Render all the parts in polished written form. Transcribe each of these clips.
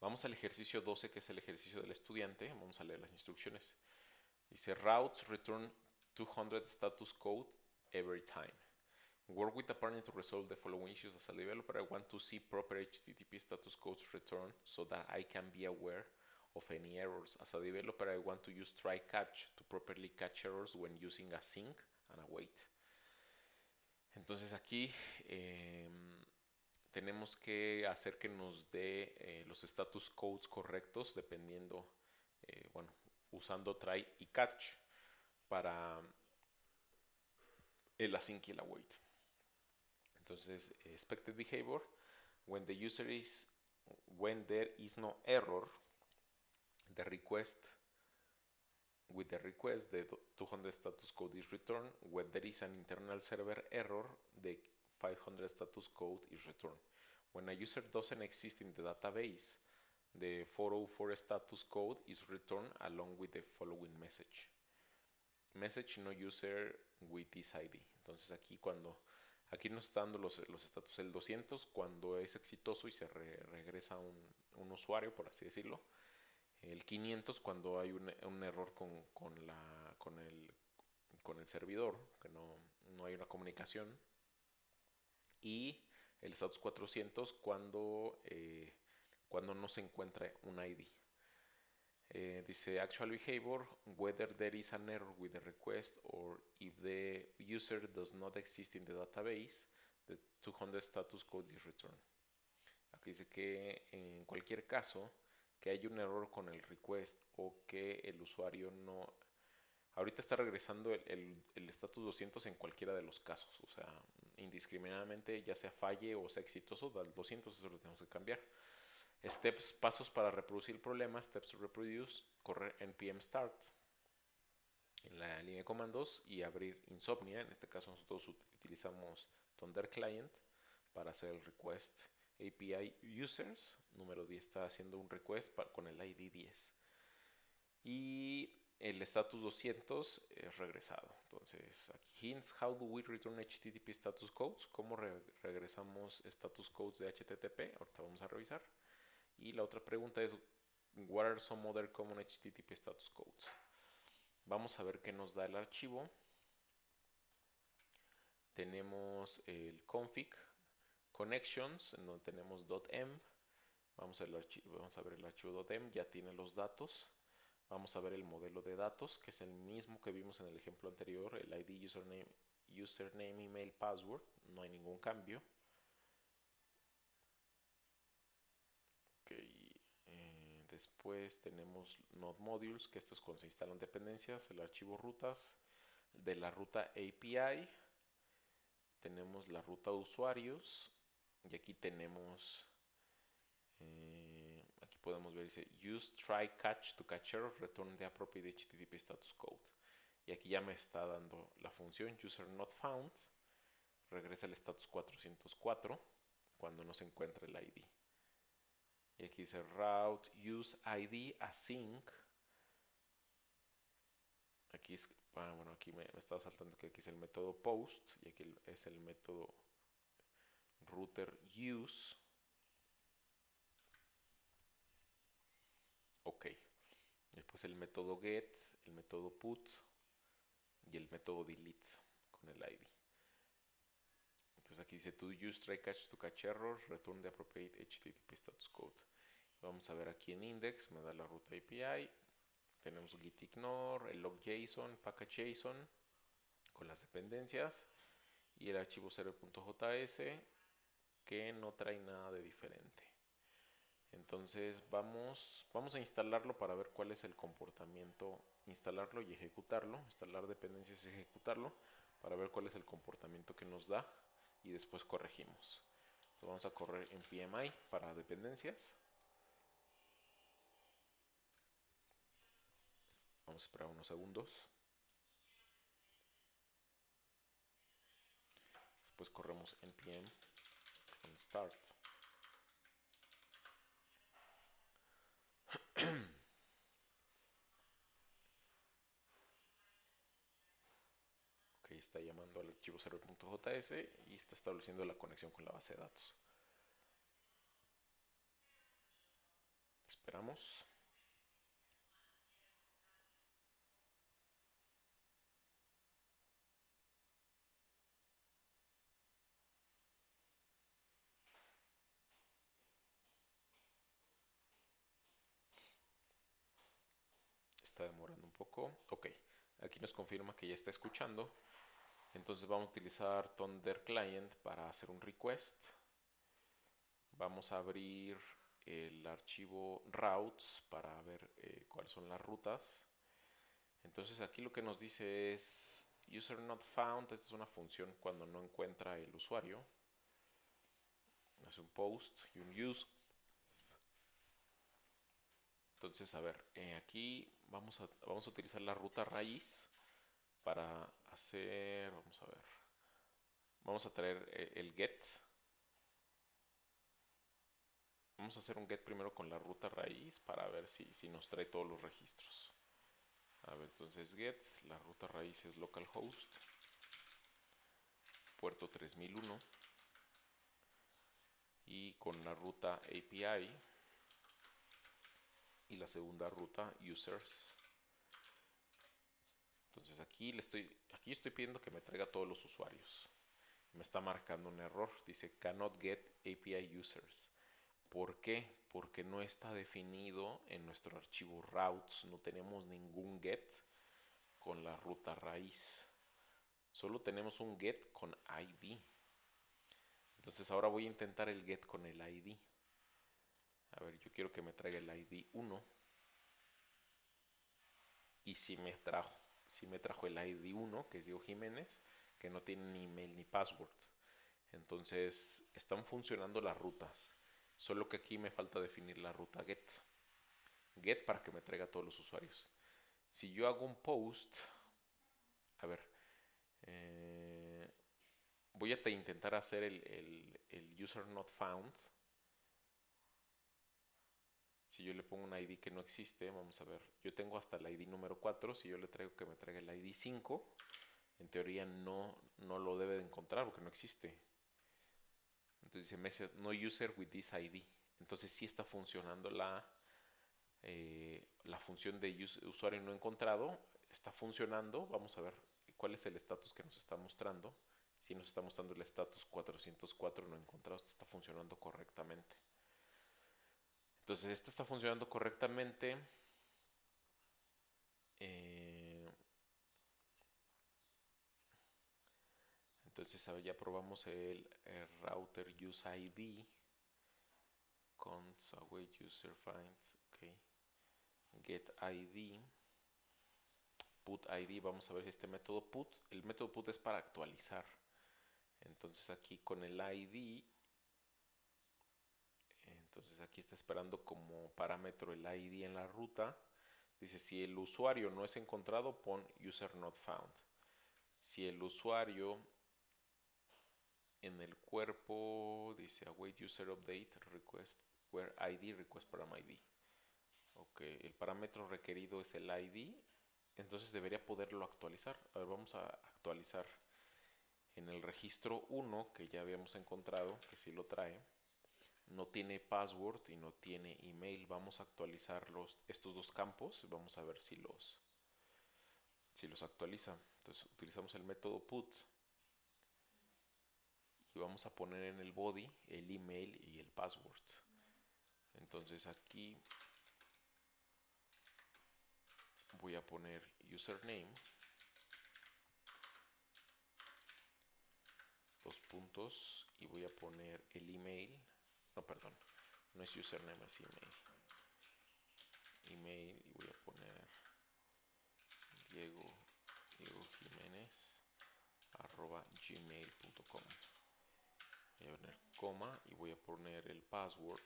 Vamos al ejercicio 12, que es el ejercicio del estudiante. Vamos a leer las instrucciones. Dice, routes return 200 status code every time. Work with a partner to resolve the following issues. As a developer, I want to see proper HTTP status codes returned so that I can be aware of any errors. As a developer, I want to use try catch to properly catch errors when using a sync and a wait. Entonces aquí tenemos que hacer que nos dé los status codes correctos dependiendo, bueno, usando try y catch para el async y el await. Entonces, expected behavior, when there is no error, the request with the request, the 200 status code is returned. When there is an internal server error, the 500 status code is returned. When a user doesn't exist in the database, the 404 status code is returned along with the following message. Message no user with this ID. Entonces aquí nos está dando los status. El 200 cuando es exitoso y se regresa un usuario, por así decirlo. El 500 cuando hay un error con el servidor, que no hay una comunicación. Y el status 400 cuando no se encuentra un ID. Dice actual behavior, whether there is an error with the request or if the user does not exist in the database, the 200 status code is returned. Aquí dice que en cualquier caso que haya un error con el request o que el usuario no... Ahorita está regresando el status 200 en cualquiera de los casos, o sea, indiscriminadamente, ya sea falle o sea exitoso, al 200 eso lo tenemos que cambiar. Steps, pasos para reproducir el problema, steps to reproduce, correr npm start en la línea de comandos y abrir Insomnia. En este caso nosotros utilizamos Thunder Client para hacer el request API users. Número 10 está haciendo un request con el ID 10. Y el status 200 es regresado. Entonces, aquí hints, how do we return HTTP status codes? ¿Cómo regresamos status codes de HTTP? Ahorita vamos a revisar. Y la otra pregunta es, what are some other common HTTP status codes? Vamos a ver qué nos da el archivo. Tenemos el config connections, en donde tenemos .env. Vamos a ver el archivo .env, ya tiene los datos. Vamos a ver el modelo de datos, que es el mismo que vimos en el ejemplo anterior, el ID, username, email, password, no hay ningún cambio. Ok, después tenemos node modules, que esto es cuando se instalan dependencias, el archivo rutas, de la ruta API, tenemos la ruta de usuarios, y aquí tenemos, aquí podemos ver, dice use try catch to catch error, return the appropriate HTTP status code. Y aquí ya me está dando la función user not found, regresa el status 404 cuando no se encuentra el ID. Y aquí dice route use ID async. Aquí es, bueno, aquí me estaba saltando que aquí es el método post y aquí es el método router use. Ok. Después el método get, el método put y el método delete con el ID. Entonces aquí dice to use try catch to catch errors, return the appropriate HTTP status code. Vamos a ver aquí en index, me da la ruta API. Tenemos git ignore, el log JSON, package JSON con las dependencias y el archivo server.js que no trae nada de diferente. Entonces vamos a instalarlo para ver cuál es el comportamiento, instalarlo y ejecutarlo, instalar dependencias y ejecutarlo para ver cuál es el comportamiento que nos da y después corregimos. Entonces vamos a correr en PMI para dependencias. Vamos a esperar unos segundos. Después corremos npm start. Ok, está llamando al archivo server.js y está estableciendo la conexión con la base de datos. Esperamos. Está demorando un poco. Ok, aquí nos confirma que ya está escuchando. Entonces vamos a utilizar Thunder Client para hacer un request. Vamos a abrir el archivo routes para ver cuáles son las rutas. Entonces aquí lo que nos dice es user not found. Esta es una función cuando no encuentra el usuario. Hace un post y un use. Entonces, a ver, aquí vamos a utilizar la ruta raíz para hacer, vamos a ver, vamos a traer el get. Vamos a hacer un get primero con la ruta raíz para ver si nos trae todos los registros. A ver, entonces get, la ruta raíz es localhost, puerto 3001 y con la ruta API y la segunda ruta users. Entonces aquí estoy pidiendo que me traiga todos los usuarios. Me está marcando un error, dice cannot get API users. ¿Por qué? Porque no está definido en nuestro archivo routes, no tenemos ningún get con la ruta raíz. Solo tenemos un get con ID. Entonces ahora voy a intentar el get con el ID. A ver, yo quiero que me traiga el ID 1. Y si me trajo el ID 1, que es Diego Jiménez, que no tiene ni email ni password. Entonces están funcionando las rutas. Solo que aquí me falta definir la ruta get. Get para que me traiga todos los usuarios. Si yo hago un post, a ver, eh, voy a intentar hacer el user not found. Si yo le pongo un ID que no existe, vamos a ver, yo tengo hasta el ID número 4, si yo le traigo que me traiga el ID 5, en teoría no lo debe de encontrar porque no existe. Entonces dice message no user with this ID. Entonces sí está funcionando la función de usuario no encontrado, está funcionando. Vamos a ver cuál es el estatus que nos está mostrando. Si nos está mostrando el estatus 404 no encontrado, está funcionando correctamente. Entonces, este está funcionando correctamente. Eh, entonces, ya probamos el router use ID. Cons await user find. Okay. Get ID. Put ID. Vamos a ver si este método put. El método put es para actualizar. Entonces, aquí con el ID. Entonces, aquí está esperando como parámetro el ID en la ruta. Dice, si el usuario no es encontrado, pon user not found. Si el usuario en el cuerpo dice await user update request where ID request param ID. Ok, el parámetro requerido es el ID, entonces debería poderlo actualizar. A ver, vamos a actualizar en el registro 1 que ya habíamos encontrado, que sí lo trae. No tiene password y no tiene email. Vamos a actualizar estos dos campos. Vamos a ver si los actualiza. Entonces utilizamos el método put y vamos a poner en el body el email y el password. Entonces aquí voy a poner username, dos puntos, y voy a poner el email. No, perdón, no es username, es email. Email, y voy a poner Diego Jiménez @gmail.com. Voy a poner coma y voy a poner el password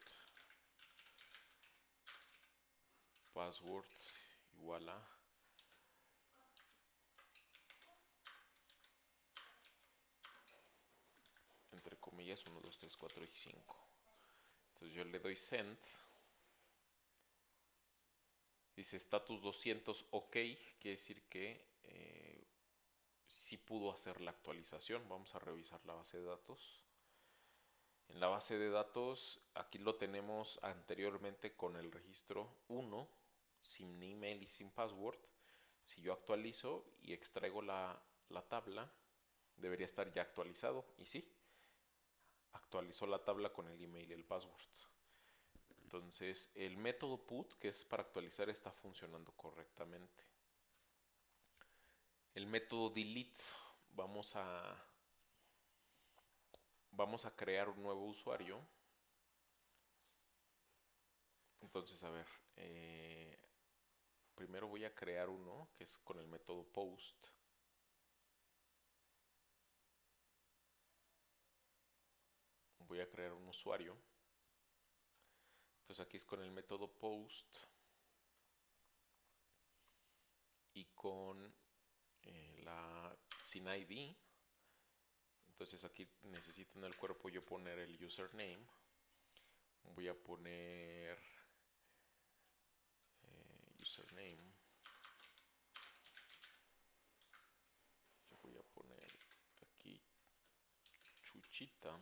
igual a entre comillas 1, 2, 3, 4 y 5. Entonces yo le doy send. Dice status 200 ok, quiere decir que sí pudo hacer la actualización. Vamos a revisar la base de datos. En la base de datos, aquí lo tenemos anteriormente con el registro 1, sin email y sin password. Si yo actualizo y extraigo la tabla, debería estar ya actualizado. Y sí, actualizó la tabla con el email y el password. Entonces, el método put, que es para actualizar, está funcionando correctamente. El método delete, vamos a, vamos a crear un nuevo usuario. Entonces, a ver, primero voy a crear uno que es con el método post. Voy a crear un usuario. Entonces aquí es con el método post y con la sin ID. Entonces aquí necesito en el cuerpo yo poner el username. Voy a poner username. Yo voy a poner aquí Chuchita.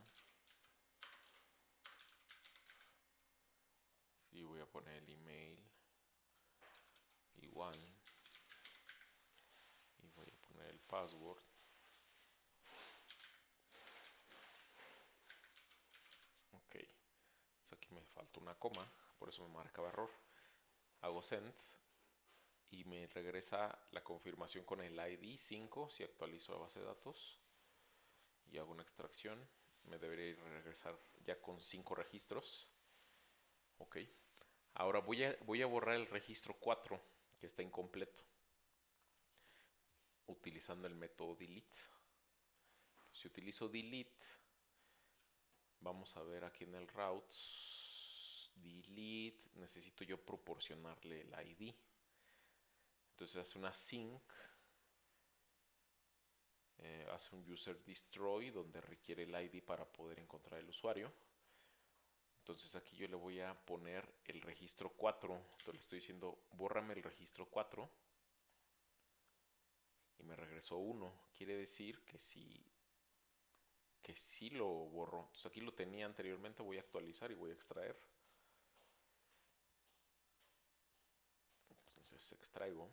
Y voy a poner el email igual. Y voy a poner el password. Ok. Entonces aquí me falta una coma. Por eso me marcaba error. Hago send. Y me regresa la confirmación con el ID 5 si actualizo la base de datos y hago una extracción. Me debería regresar ya con 5 registros. Ok. Ahora voy a borrar el registro 4 que está incompleto utilizando el método delete. Entonces, si utilizo delete, vamos a ver aquí en el routes delete, necesito yo proporcionarle el ID. Entonces hace una sync, hace un user destroy donde requiere el ID para poder encontrar el usuario. Entonces aquí yo le voy a poner el registro 4. Entonces le estoy diciendo, bórrame el registro 4. Y me regresó 1. Quiere decir que sí lo borró. Entonces aquí lo tenía anteriormente, voy a actualizar y voy a extraer. Entonces extraigo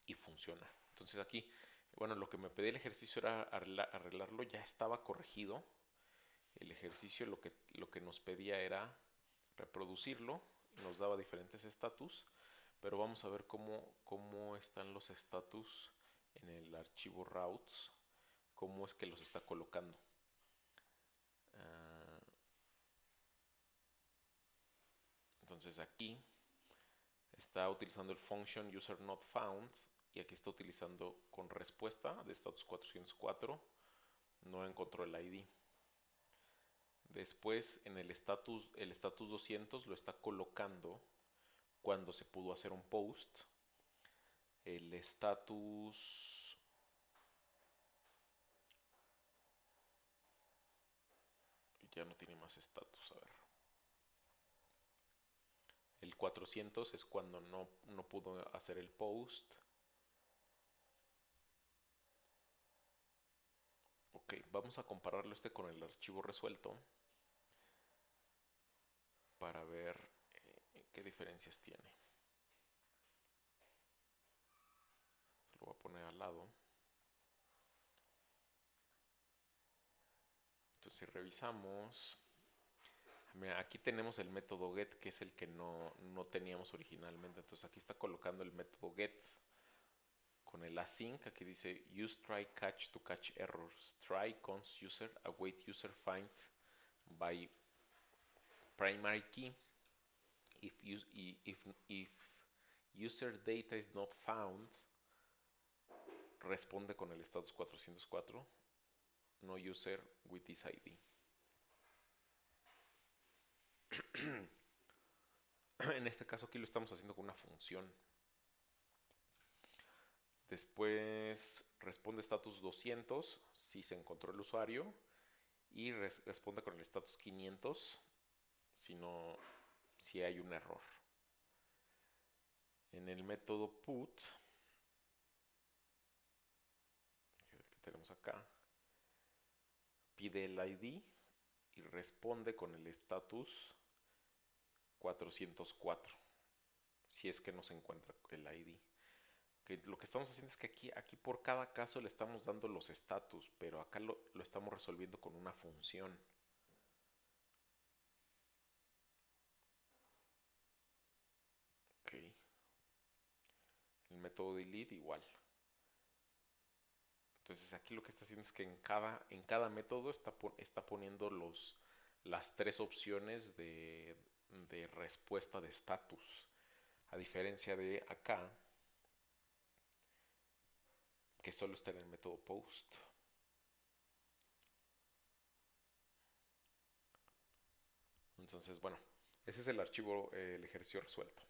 y funciona. Entonces aquí, bueno, lo que me pedía el ejercicio era arreglarlo, ya estaba corregido. El ejercicio lo que nos pedía era reproducirlo, nos daba diferentes estatus, pero vamos a ver cómo están los estatus en el archivo routes, cómo es que los está colocando. Entonces aquí está utilizando el function user not found y aquí está utilizando con respuesta de status 404, no encontró el ID. Después en el status 200 lo está colocando cuando se pudo hacer un post. El status ya no tiene más status, a ver. El 400 es cuando no pudo hacer el post. Ok, vamos a compararlo con el archivo resuelto para ver qué diferencias tiene. Lo voy a poner al lado. Entonces si revisamos, mira, aquí tenemos el método get, que es el que no teníamos originalmente. Entonces aquí está colocando el método get con el async. Aquí dice use try catch to catch errors. Try const user await user find by primary key. If user data is not found, responde con el status 404, no user with this ID. En este caso aquí lo estamos haciendo con una función. Después responde status 200 si se encontró el usuario y responde con el status 500 si hay un error. En el método put que tenemos acá, pide el ID y responde con el status 404, si es que no se encuentra el ID. Que lo que estamos haciendo es que aquí por cada caso le estamos dando los status, pero acá lo estamos resolviendo con una función. Ok, el método delete igual. Entonces aquí lo que está haciendo es que en cada método está poniendo las tres opciones de respuesta de status. A diferencia de acá, que solo está en el método post. Entonces, bueno, ese es el archivo, el ejercicio resuelto.